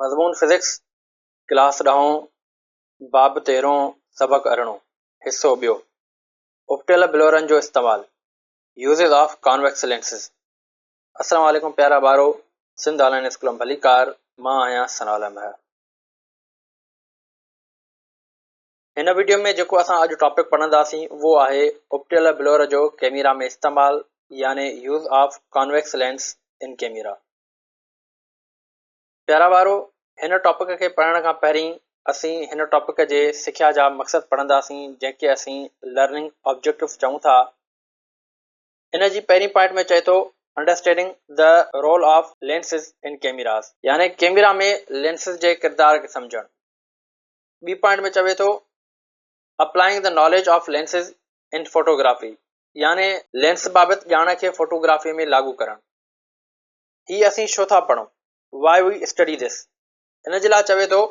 मज़मून physics class 10 बाब 13 सबक 18 हिस्सो ॿियो उपटियल ब्लोरनि जो इस्तेमालु यूज़िस ऑफ कॉन्वेक्स लेंसिस। अस्सलाम वालेकुम प्यारा ॿारो, सिंध ऑनलाइन स्कूल में भलीकार, मां आहियां सनाउल महर। हिन वीडियो में जेको असां अॼु टॉपिक पढ़ंदासीं उहो आहे उपटियल ब्लोर जो कैमरा में इस्तेमालु, यानी use of convex lens in camera. प्यारा ॿारो, हिन टॉपिक खे पढ़ण खां पहिरीं असीं हिन टॉपिक जे सिख्या जा मक़सद पढ़ंदासीं, जंहिंखे असीं लर्निंग ऑब्जेक्टिव चऊं था। इन जी पहिरीं पॉइंट में चए थो understanding the role of lenses in cameras, यानी कैमरा में लेंसिस जे किरदार खे सम्झणु। ॿी पॉइंट में चवे थो applying the knowledge of lenses in photography, यानी लेंस बाबति ॼाण खे फोटोग्राफी में लागू करणु। ही असीं छो था पढ़ूं? Why we study this? इन जे लाइ चवे थो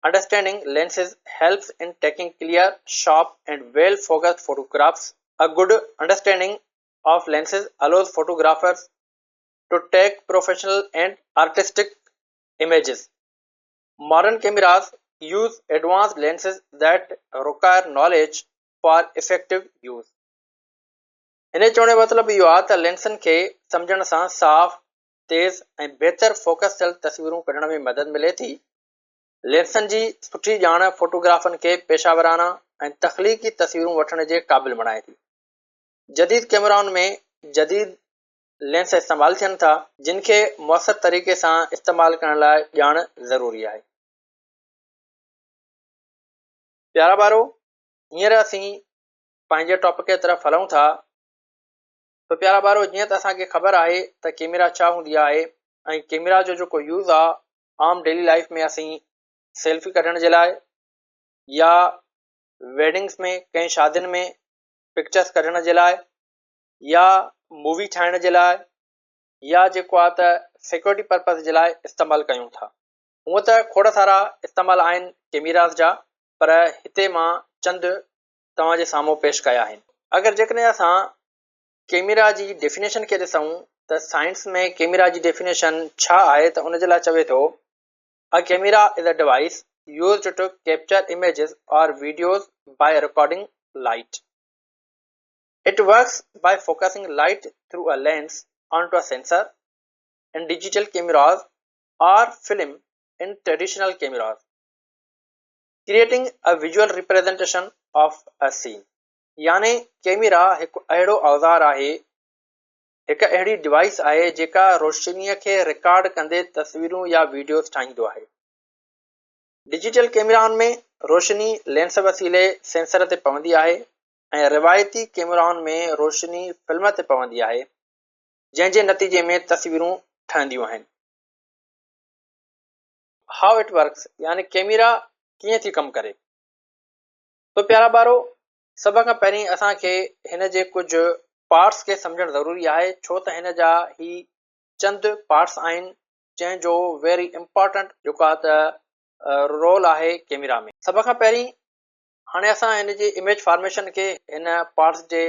Understanding lenses helps in taking clear, sharp and well-focused photographs. A good understanding of lenses allows photographers to take professional and artistic images. Modern cameras use advanced lenses that require knowledge for effective use. इन चवण जो मतिलबु इहो आहे त लेंसनि खे सम्झण सां साफ़, तेज़ ऐं बहितर फोकस थियल तस्वीरूं कढण में मदद मिले थी। लेंसनि जी सुठी ॼाण फोटोग्राफरनि खे पेशावराना ऐं तख़लीक़ी तस्वीरूं वठण जे क़ाबिल बणाए थी। जदीद कैमराउनि में जदीद लेंस इस्तेमालु थियनि था, जिन खे मुअसर तरीक़े सां इस्तेमालु करण लाइ ॼाण ज़रूरी आहे। प्यारा ॿारो, हींअर असीं पंहिंजे टॉपिक जे तरफ़ हलूं था। त प्यारा ॿारो, जीअं त असांखे ख़बर आहे त कैमरा छा हूंदी आहे ऐं कैमरा जो जेको यूज़ आहे आम डेली लाइफ में असीं सेल्फी कढण जे लाइ, या वेडिंग्स में कंहिं शादियुनि में पिक्चर्स कढण जे लाइ, या मूवी ठाहिण जे लाइ, या जेको आहे त सिक्योरिटी पर्पज़ जे लाइ इस्तेमालु कयूं था। हूअं त खोड़ सारा इस्तेमालु आहिनि कैमरास जा, पर हिते मां चंद तव्हांजे साम्हूं पेश कया आहिनि। अगरि जेकॾहिं असां कैमरा जी डेफिनेशन खे ॾिसूं त साइंस में कैमरा जी डेफिनेशन छा आहे, त उन जे लाइ चवे थो a camera is a device used to capture images or videos by recording light. It works by focusing light through a lens onto a sensor in digital cameras or film in traditional cameras, creating a visual representation of a scene. यानी camera हिकु अहिड़ो औज़ार आहे, हिकु अहिड़ी device आहे जेका रोशनीअ खे रिकॉर्ड कंदे तस्वीरूं या वीडियोस ठाहींदो आहे। डिजिटल कैमराउनि में रोशनी लेंस वसीले सेंसर ते पवंदी आहे ऐं रिवायती कैमराउनि में रोशनी फिल्म ते पवंदी आहे, जंहिं जे नतीजे में तस्वीरूं ठहंदियूं आहिनि। हाउ इट वर्क्स, यानी कैमरा कीअं थी कमु करे। तो प्यारा ॿारो, सभ खां पहिरीं असांखे हिन जे कुझु पार्ट्स खे सम्झणु ज़रूरी आहे, छो त हिन जा ही चंद पार्ट्स आहिनि जंहिंजो वेरी इम्पॉर्टेंट जेको आहे त रोल आहे कैमरा में। सभ खां पहिरीं हाणे असां हिन जी इमेज फॉर्मेशन खे हिन पार्ट्स जे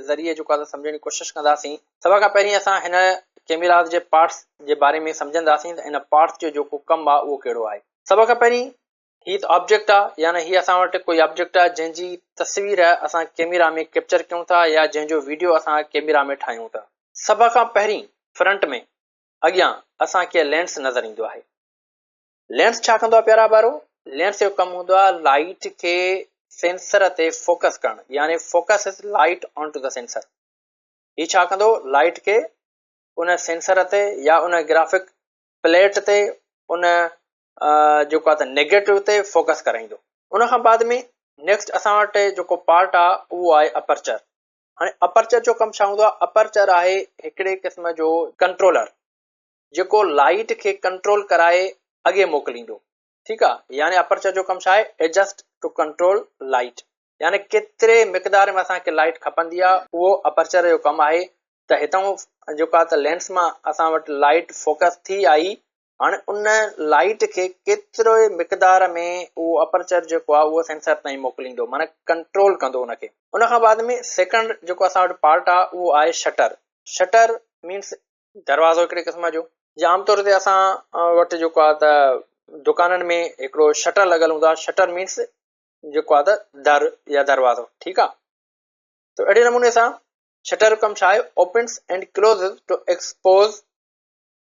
ज़रिए जेको आहे सम्झण जी कोशिशि कंदासीं। सभ खां पहिरीं असां हिन कैमरा जे पार्ट्स जे बारे में सम्झंदासीं त हिन पार्ट्स जो जेको कमु आहे उहो कहिड़ो आहे। सभ खां पहिरीं ही ऑब्जेक्ट आहे, यानी ही असां वटि कोई ऑब्जेक्ट आहे जंहिंजी तस्वीर असां कैमरा में कैप्चर कयूं था, या जंहिंजो वीडियो असां कैमरा में ठाहियूं था। सभ खां पहिरीं फ्रंट में अॻियां असांखे लेंस नज़र ईंदो आहे। लेंस छा कंदो आहे प्यारा ॿारो? लेंस जो कमु हूंदो आहे लाइट खे सेंसर ते फोकस करणु, यानी focus is light on to the sensor. ही छा कंदो? लाइट खे उन सेंसर ते या उन ग्राफिक प्लेट ते, उन जेको आहे त नेगेटिव ते फोकस कराईंदो। उन खां बाद में नेक्स्ट असां वटि जेको पार्ट आहे उहो आहे अपर्चर। हाणे अपर्चर जो कमु छा हूंदो आहे? अपर्चर आहे हिकिड़े क़िस्म जो कंट्रोलर जेको लाइट खे कंट्रोल कराए अॻे मोकिलींदो। ठीकु आहे, यानी अपर्चर जो कमु छा आहे? एडजस्ट टू कंट्रोल लाइट, यानी केतिरे मिक़दार में असांखे लाइट खपंदी आहे, उहो अपर्चर जो कमु आहे। त हितां जेको आहे त लेंस मां असां वटि लाइट फोकस थी आई, हाणे उन लाइट खे केतिरे मिक़दार में उहो अपर्चर जेको आहे उहो सेंसर ताईं मोकिलींदो, माना कंट्रोल कंदो उनखे। उन खां बाद में सेकंड जेको असां वटि पार्ट आहे उहो आहे शटर। शटर मीन्स दरवाज़ो हिकिड़े क़िस्म जो, आमतौर ते असां वटि जेको आहे त दुकाननि में हिकिड़ो शटर लॻल हूंदो आहे। शटर मीन्स जेको आहे त दर या दरवाज़ो, ठीकु आहे। त अहिड़े नमूने सां शटर जो कमु छा आहे, opens and closes to expose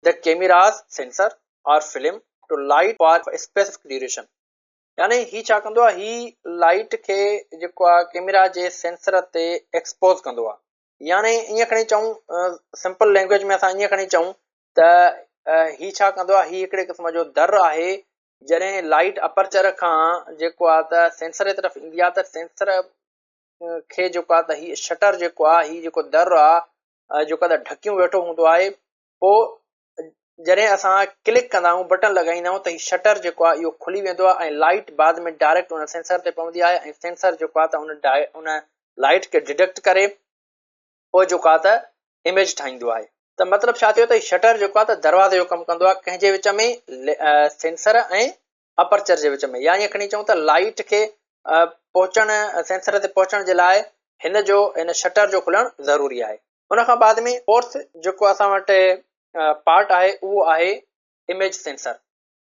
the camera's sensor और film to light for specific duration. यानी ही छा कंदो आहे, ही लाइट खे जेको आहे कैमरा जे सेंसर ते एक्सपोज़ कंदो आहे। यानी ईअं खणी चऊं, सिंपल लैंग्वेज में असां ईअं खणी चऊं त ही छा कंदो आहे, ही हिकिड़े क़िस्म जो दर आहे। जॾहिं लाइट अपर्चर खां जेको आहे त सेंसर जे तरफ़ ईंदी आहे त सेंसर खे जेको आहे त ही शटर जेको आहे, ही जेको दर आहे जेको आहे त ढकियूं वेठो हूंदो आहे। पोइ जॾहिं असां क्लिक कंदा आहियूं, बटन लॻाईंदा आहियूं, त ही शटर जेको आहे इहो खुली वेंदो आहे ऐं लाइट बाद में डायरेक्ट उन सेंसर ते पवंदी आहे ऐं सेंसर जेको आहे त उन लाइट खे डिटेक्ट करे पोइ जेको आहे त इमेज ठाहींदो आहे। त मतिलबु छा थियो त शटर जेको आहे त दरवाज़े जो कमु कंदो आहे, कंहिंजे विच में सेंसर ऐं अपर्चर जे विच में। या ईअं खणी चऊं त लाइट खे सेंसर ते पहुचण जे लाइ हिन शटर जो खुलणु ज़रूरी आहे। उन खां बाद में फोर्थ जेको असां वटि पार्ट आहे उहो आहे इमेज सेंसर,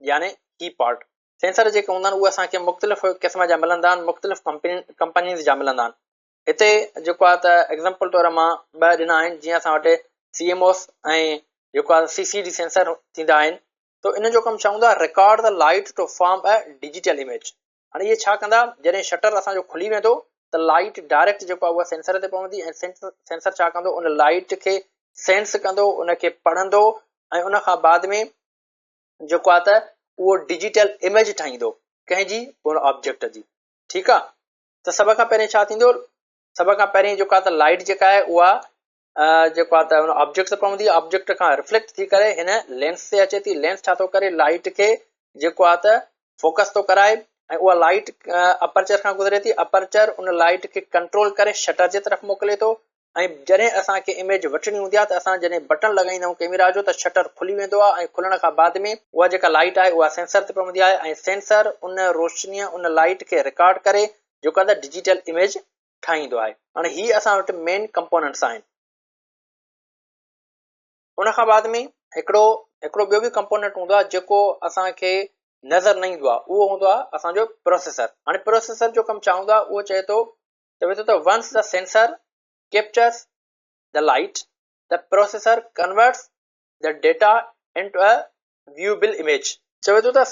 यानी की पार्ट। सेंसर जेके हूंदा आहिनि उहे असांखे मुख़्तलिफ़ क़िस्म जा मिलंदा आहिनि, मुख़्तलिफ़ कंपनीज़ जा मिलंदा आहिनि। हिते जेको आहे त एग्ज़ाम्पल तौरु मां ॿ ॾिना आहिनि, जीअं असां वटि CMOS ऐं जेको आहे CCD सेंसर थींदा आहिनि। त इन जो कमु छा हूंदो आहे, record the light to form a digital image. हाणे इहे छा कंदा, जॾहिं शटर असांजो खुली वेंदो त लाइट डायरेक्ट जेको आहे उहा सेंसर ते पवंदी ऐं सेंसर छा कंदो, उन लाइट खे सेंस कंदो, उनखे पढ़ंदो ऐं उन खां बाद में जेको आहे त उहो डिजिटल इमेज ठाहींदो कंहिंजी, उन ऑब्जेक्ट जी। ठीकु आहे। त सभ खां पहिरीं छा थींदो, सभ खां पहिरीं जेको आहे त लाइट जेका आहे उहा जेको आहे त उन ऑब्जेक्ट ते पवंदी। ऑब्जेक्ट खां रिफ्लेक्ट थी करे हिन लेंस ते अचे थी। लेंस छा थो करे, लाइट खे जेको आहे त फोकस थो कराए ऐं उहा लाइट अपर्चर खां गुज़रे थी। अपर्चर उन लाइट खे कंट्रोल करे शटर जे तरफ़ मोकिले थो ऐं जॾहिं असांखे इमेज वठणी हूंदी आहे त असां जॾहिं बटन लॻाईंदा आहियूं कैमरा जो, त शटर खुली वेंदो आहे ऐं खुलण खां बाद में उहा जेका लाइट आहे उहा सेंसर ते पवंदी आहे ऐं सेंसर उन रोशनीअ उन लाइट खे रिकॉर्ड करे जेको आहे त डिजिटल इमेज ठाहींदो आहे। हाणे ही असां वटि मेन कंपोनेंट्स आहिनि। उन खां बाद में हिकिड़ो ॿियो बि कंपोनेंट हूंदो आहे जेको असांखे नज़र न ईंदो आहे, उहो हूंदो आहे असांजो प्रोसेसर। हाणे प्रोसेसर जो कमु छा हूंदो आहे, उहो चवे थो त once the sensor captures the light, the processor converts the data into a viewable image. चवे थो त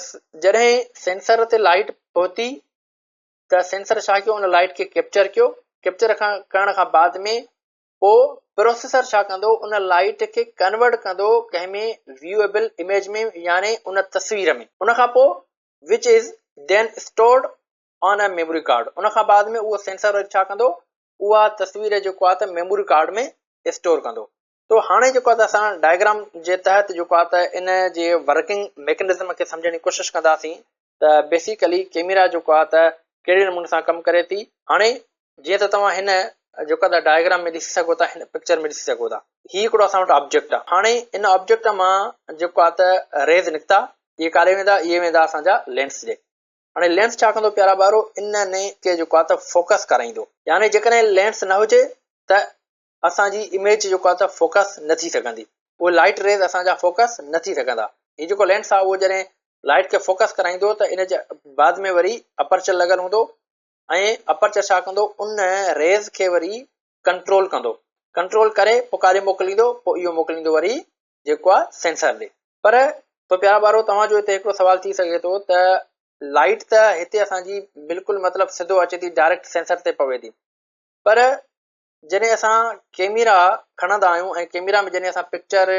जॾहिं सेंसर ते लाइट पहुती त सेंसर छा कयो, उन लाइट खे कैप्चर कयो। कैप्चर करण खां बाद में पोइ प्रोसेसर छा कंदो, उन लाइट खे कन्वर्ट कंदो कंहिं में व्यूएबल इमेज में, यानी उन तस्वीर में। उन खां पोइ which is then stored on a memory card. उन खां बाद में उहो सेंसर छा कंदो, उहा तस्वीर जेको आहे त मेमोरी कार्ड में स्टोर कंदो। तो हाणे जेको आहे त असां डायग्राम जे तहत जेको आहे त इन जे वर्किंग मैकेनिज़म खे सम्झण जी कोशिशि कंदासीं। त बेसिकली कैमरा जेको आहे त कहिड़े नमूने सां कमु करे थी। हाणे जीअं त तव्हां हिन जेको आहे डायग्राम में ॾिसी सघो था, हिन पिक्चर में ॾिसी सघो था, ही हिकिड़ो असां वटि ऑब्जेक्ट आहे। हाणे इन ऑब्जेक्ट मां जेको आहे त रेज़ निकिता, इहे कारे वेंदा, इहे वेंदा असांजा लेंस जे। हाणे लेंस छा कंदो प्यारा ॿारो, इन खे जेको आहे त फोकस कराईंदो। यानी जेकॾहिं लेंस न हुजे त असांजी इमेज जेको आहे त फोकस न थी सघंदी, उहे लाइट रेज़ असांजा फोकस न थी सघंदा। हीउ जेको लेंस आहे उहो जॾहिं लाइट खे फोकस कराईंदो त इन जे बाद में वरी अपर्चर लॻल हूंदो ऐं अपर्चर छा कंदो, उन रेज़ खे वरी कंट्रोल कंदो। कंट्रोल करे पोइ काॾे मोकिलींदो, पोइ इहो मोकिलींदो वरी जेको आहे सेंसर ॾे। पर पोइ प्यारा ॿारो तव्हांजो हिते हिकिड़ो सुवाल थी सघे थो त लाइट त हिते असांजी बिल्कुलु मतिलबु सिधो अचे थी, डायरेक्ट सेंसर ते पवे थी। पर जॾहिं असां कैमरा खणंदा आहियूं ऐं कैमरा में जॾहिं असां पिक्चर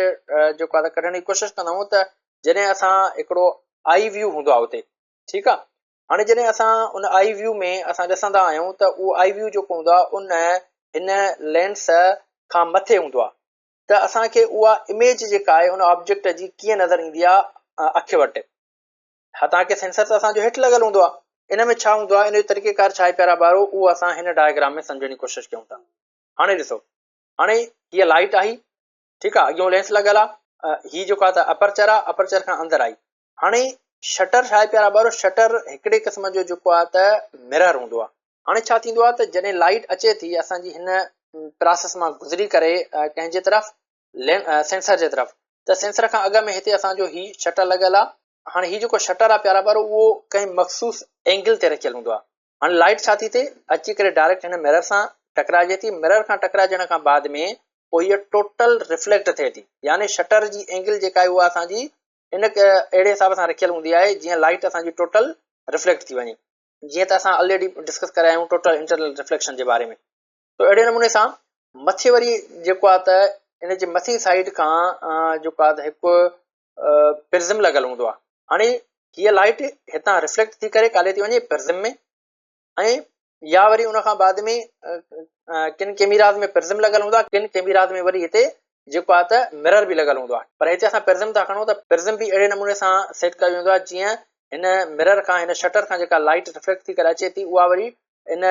जेको आहे त कढण जी कोशिशि कंदा आहियूं, त जॾहिं असां हिकिड़ो आई व्यू हूंदो आहे उते, ठीकु आहे। हाणे जॾहिं असां उन आई व्यू में असां ॾिसंदा आहियूं त उहो आई व्यू जेको हूंदो आहे हिन लेंस खां मथे हूंदो आहे। त असांखे उहा इमेज जेका आहे उन ऑब्जेक्ट जी कीअं नज़र ईंदी आहे अखि वटि। तव्हांखे सेंसर त असांजो हेठि लॻल हूंदो आहे। इन में छा हूंदो आहे, इन जो तरीक़ेकार छा आहे प्यारा ॿारो, उहो असां हिन डायग्राम में सम्झण जी कोशिशि कयूं था। हाणे ॾिसो, हाणे हीअ लाइट आई, ठीकु आहे, अॻियों लेंस लॻल आहे, हीअ जेको आहे त अपर्चर आहे, अपर्चर खां अंदरि आई। हाणे शटर छा आहे प्यारा ॿारो, शटर हिकिड़े क़िस्म जो जेको आहे त मिरर हूंदो आहे। हाणे छा थींदो आहे त जॾहिं लाइट अचे थी असांजी हिन प्रोसेस मां गुज़री करे कंहिंजे तरफ़, सेंसर जे तरफ़, त सेंसर खां अॻु में हिते असांजो ही शटर लॻल आहे हाणे हीउ जेको शटर आहे प्यारा ॿारो उहो कंहिं मख़सूस एंगल ते रखियल हूंदो आहे। हाणे लाइट छा थी थिए अची करे डायरेक्ट हिन मिरर सां टकराइजे थी। मिरर खां टकराइजण खां बाद में पोइ इहा टोटल रिफ्लेक्ट थिए थी, यानी शटर जी एंगल जेका आहे उहा असांजी इन अहिड़े हिसाब सां रखियल हूंदी आहे जीअं लाइट असांजी टोटल रिफ्लेक्ट थी वञे। जीअं त असां ऑलरेडी डिस्कस करे आहियूं टोटल इंटरनल रिफ्लेक्शन जे बारे में। तो अहिड़े नमूने सां मथे वरी जेको आहे त इन जे मथी साइड खां जेको आहे त हिकु प्रिज़म लॻल हूंदो आहे। हाणे हीअ लाइट हितां रिफ्लेक्ट थी करे काॾे थी वञे प्रिज़म में, ऐं या वरी उन खां बाद में किन कैमराज़ में प्रिज़म लॻल हूंदो आहे, किन कैमराज़ में वरी हिते जेको आहे त मिरर बि लॻल हूंदो आहे। पर हिते असां प्रिज़म था खणूं त प्रिज़म बि अहिड़े नमूने सां सेट कयो वेंदो आहे जीअं हिन मिरर खां हिन शटर खां जेका लाइट रिफ्लेक्ट थी करे अचे थी उहा वरी इन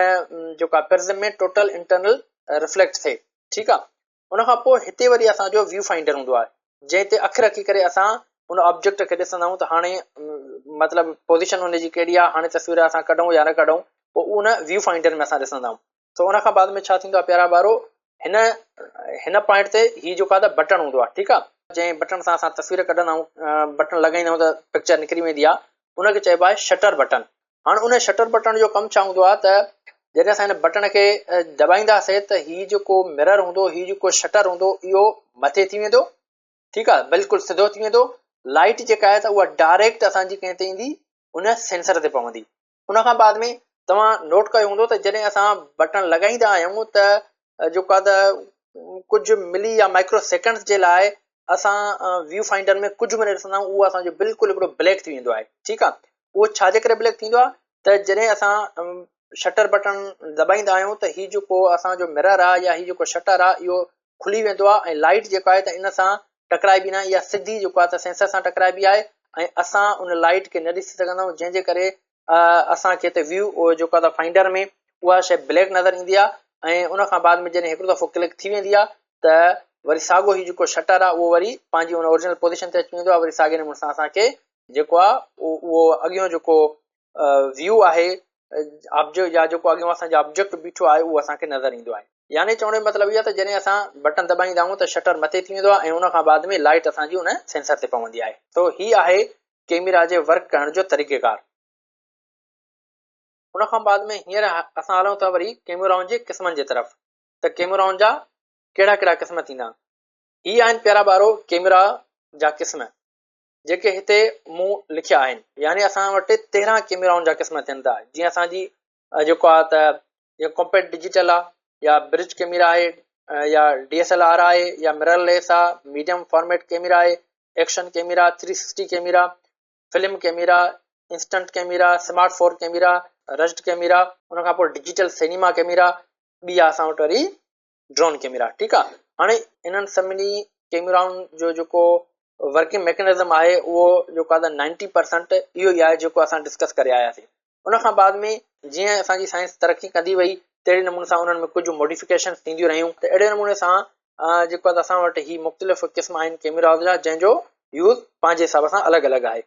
जेको आहे प्रिज़म में टोटल इंटरनल रिफ्लेक्ट थिए। ठीकु आहे। उन खां पोइ हिते वरी असांजो व्यू फाइंडर हूंदो आहे जंहिं ते अखि रखी करे असां उन ऑब्जेक्ट खे ॾिसंदा आहियूं त हाणे मतिलबु पोज़ीशन हुनजी कहिड़ी आहे, हाणे तस्वीर असां कढूं या न कढूं, पोइ उन व्यू फाइंडर में असां ॾिसंदा आहियूं। त उन खां बाद में छा थींदो आहे प्यारा ॿारो, हिन पॉइंट ते हीउ जेको आहे त बटन हूंदो आहे। ठीकु आहे। जंहिं बटन सां असां तस्वीर कढंदा आहियूं, बटन लॻाईंदा आहियूं त पिक्चर निकिरी वेंदी आहे, उनखे चइबो आहे शटर बटन। हाणे उन शटर बटन जो कमु छा हूंदो आहे त जॾहिं असां हिन बटन खे दॿाईंदासीं त हीउ जेको मिरर हूंदो, हीउ जेको शटर हूंदो, इहो मथे थी वेंदो। ठीकु आहे, बिल्कुलु सिधो थी वेंदो। लाइट जेका आहे त उहा डायरेक्ट असांजी कंहिं ते ईंदी, उन सेंसर ते पवंदी। उन खां बाद में तव्हां नोट कयो हूंदो त जॾहिं असां बटन लॻाईंदा आहियूं त जेको आहे त कुझु मिली या माइक्रो सेकेंड्स जे लाइ असां व्यू फाइंडर में कुझु बि न ॾिसंदा आहियूं, उहो असांजो बिल्कुलु हिकिड़ो ब्लैक थी वेंदो आहे। ठीकु आहे। उहो छाजे करे ब्लैक थींदो आहे त जॾहिं असां शटर बटन दॿाईंदा आहियूं त हीउ जेको असांजो मिरर आहे या हीउ जेको शटर आहे इहो खुली वेंदो आहे, ऐं लाइट जेका आहे त इन सां टकराइबी न आहे, इहा सिधी जेको आहे त सेंसर सां टकराइबी आहे, ऐं असां उन लाइट खे न ॾिसी सघंदा आहियूं, जंहिंजे करे असांखे हिते व्यू जेको आहे त फाइंडर में उहा शइ ब्लैक नज़र ईंदी आहे। ऐं उन खां बाद में जॾहिं हिकिड़ो दफ़ो क्लिक थी वेंदी आहे त वरी साॻियो हीउ जेको शटर आहे उहो वरी पंहिंजी उन ओरिजिनल पोज़ीशन ते अची वेंदो आहे। वरी साॻे नमूने सां असांखे जेको आहे उहो अॻियों जेको व्यू आहे ऑब्जेक्ट या जेको अॻियों असांजो ऑब्जेक्ट बीठो आहे उहो असांखे नज़र ईंदो आहे। यानी चवण जो मतिलबु इहो आहे त जॾहिं असां बटन दॿाईंदा आहियूं त शटर मथे थी वेंदो आहे ऐं उन खां बाद में लाइट असांजी उन सेंसर ते पवंदी आहे। तो हीउ आहे कैमरा जे वर्क करण जो तरीक़ेकार। उन खां बाद में हींअर असां हलूं था वरी कैमराउनि जे क़िस्मनि जे तरफ़। त कैमराउनि जा कहिड़ा कहिड़ा क़िस्म थींदा। हीअ आहिनि प्यारा ॿारो कैमरा जा क़िस्म जेके हिते मूं लिखिया आहिनि। यानी असां वटि 13 कैमराउनि जा क़िस्म थियनि था। जीअं असांजी जेको आहे त कॉम्पैक्ट डिजिटल आहे या ब्रिज कैमरा आहे या DSLR आहे या मिररलेस आहे, मीडियम फॉर्मेट कैमरा आहे, action camera, 360 camera, film camera, instant camera, smart four camera, rust camera, उन खां पोइ डिजिटल सिनेमा कैमरा, ॿी आहे असां वटि वरी ड्रोन कैमरा। ठीकु आहे। हाणे इन्हनि सभिनी कैमराउनि जो जेको वर्किंग मैकेनिज़म आहे उहो जेको आहे त 90% इहो ई आहे जेको असां डिस्कस करे आयासीं। उन खां बाद में जीअं असांजी साइंस तरक़ी कंदी वई तहिड़े नमूने सां उन्हनि में कुझु मॉडिफिकेशन थींदियूं रहियूं। त अहिड़े नमूने सां जेको आहे त असां वटि ही मुख़्तलिफ़ क़िस्म आहिनि कैमराउनि जा, जंहिंजो यूज़ पंहिंजे हिसाब सां अलॻि अलॻि आहे।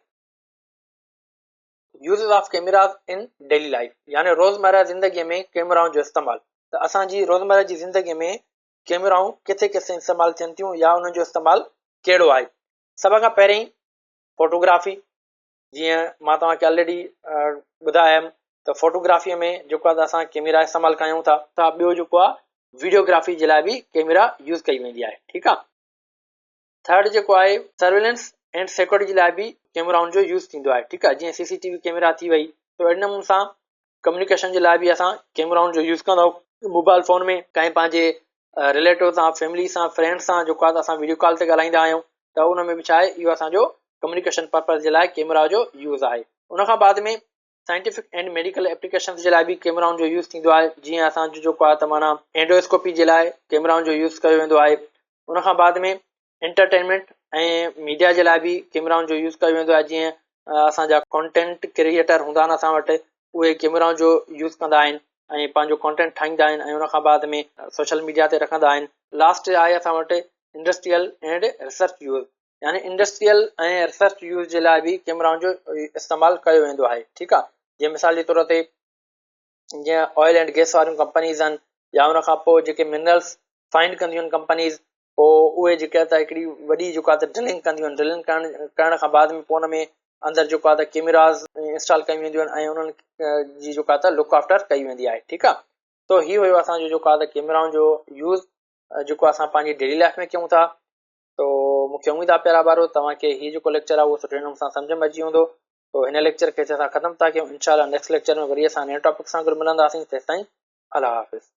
यूज़ ऑफ कैमराज़ इन डेली लाइफ, यानी रोज़मर्रा ज़िंदगीअ में कैमराउनि जो इस्तेमालु। त असांजी रोज़मर्रा जी ज़िंदगीअ में कैमराऊं किथे किथे इस्तेमालु थियनि थियूं या उन्हनि जो इस्तेमालु कहिड़ो आहे। सभ खां पहिरीं फोटोग्राफी। जीअं मां तव्हांखे ऑलरेडी ॿुधायमि त फोटोग्राफीअ में जेको आहे त असां कैमरा इस्तेमालु कयूं था। त ॿियो जेको आहे वीडियोग्राफी जे लाइ बि कैमरा यूज़ कई वेंदी आहे। ठीकु आहे। थर्ड जेको आहे सर्विलेंस एंड सिक्योरिटी जे लाइ बि कैमराउनि जो यूज़ थींदो आहे। ठीकु आहे। जीअं CCTV कैमरा थी वई। त अहिड़े नमूने सां कम्युनिकेशन जे लाइ बि असां कैमराउनि जो यूज़ कंदा आहियूं। मोबाइल फ़ोन में कंहिं पंहिंजे रिलेटिव सां, फैमिली सां, फ्रेंड्स सां जेको आहे त असां वीडियो कॉल ते ॻाल्हाईंदा आहियूं। त उन में बि छा आहे, इहो असांजो कम्युनिकेशन पर्पज़ जे लाइ कैमरा जो यूज़ आहे। उन खां बाद में साइंटिफिक एंड मेडिकल एप्लीकेशन जे लाइ बि कैमराउनि जो यूज़ थींदो आहे। जीअं असांजो जेको आहे त माना एंडोस्कोपी जे लाइ कैमराउनि जो यूज़ कयो वेंदो आहे। उन खां बाद में एंटरटेनमेंट ऐं मीडिया जे लाइ बि कैमराउनि जो यूज़ कयो वेंदो आहे। जीअं असांजा कॉन्टेंट क्रिएटर हूंदा आहिनि असां वटि, उहे कैमराउनि जो यूज़ कंदा आहिनि ऐं पंहिंजो कॉन्टेंट ठाहींदा आहिनि ऐं उन खां बाद में सोशल मीडिया ते रखंदा आहिनि। लास्ट आहे असां वटि इंडस्ट्रियल एंड रिसर्च यूज़, यानी इंडस्ट्रियल ऐं रिसर्च यूज़ जे लाइ बि कैमराउनि जो इस्तेमालु कयो वेंदो आहे। ठीकु आहे। जीअं मिसाल जे तौर ते जीअं ऑयल एंड गैस वारियूं कंपनीज़ आहिनि या उन खां पोइ जेके मिनरल्स फाइंड कंदियूं आहिनि कंपनीज़, पोइ उहे जेके त हिकिड़ी वॾी जेको आहे त ड्रिलिंग कंदियूं आहिनि। ड्रिलिंग करण खां बाद में पोइ उन में अंदरि जेको आहे त कैमराज़ इंस्टॉल कयूं वेंदियूं आहिनि ऐं उन्हनि जी जेका आहे त लुक आफ्टर कई वेंदी आहे। ठीकु आहे, तो हीउ हुयो असांजो जेको आहे त कैमराउनि जो यूज़ जेको असां पंहिंजी डेली लाइफ में कयूं था। तो मूंखे उमेदु आहे प्यारा ॿारो तव्हांखे हीउ जेको लेक्चर आहे उहो सुठे नमूने सां सम्झ में अची वेंदो। तो हिन लेक्चर खे असां ख़तमु था कयूं। इंशाअल्लाह नेक्स्ट लेक्चर में वरी असां नए टॉपिक सां गॾु मिलंदासीं। तेसिताईं अल्लाह हाफ़िज़।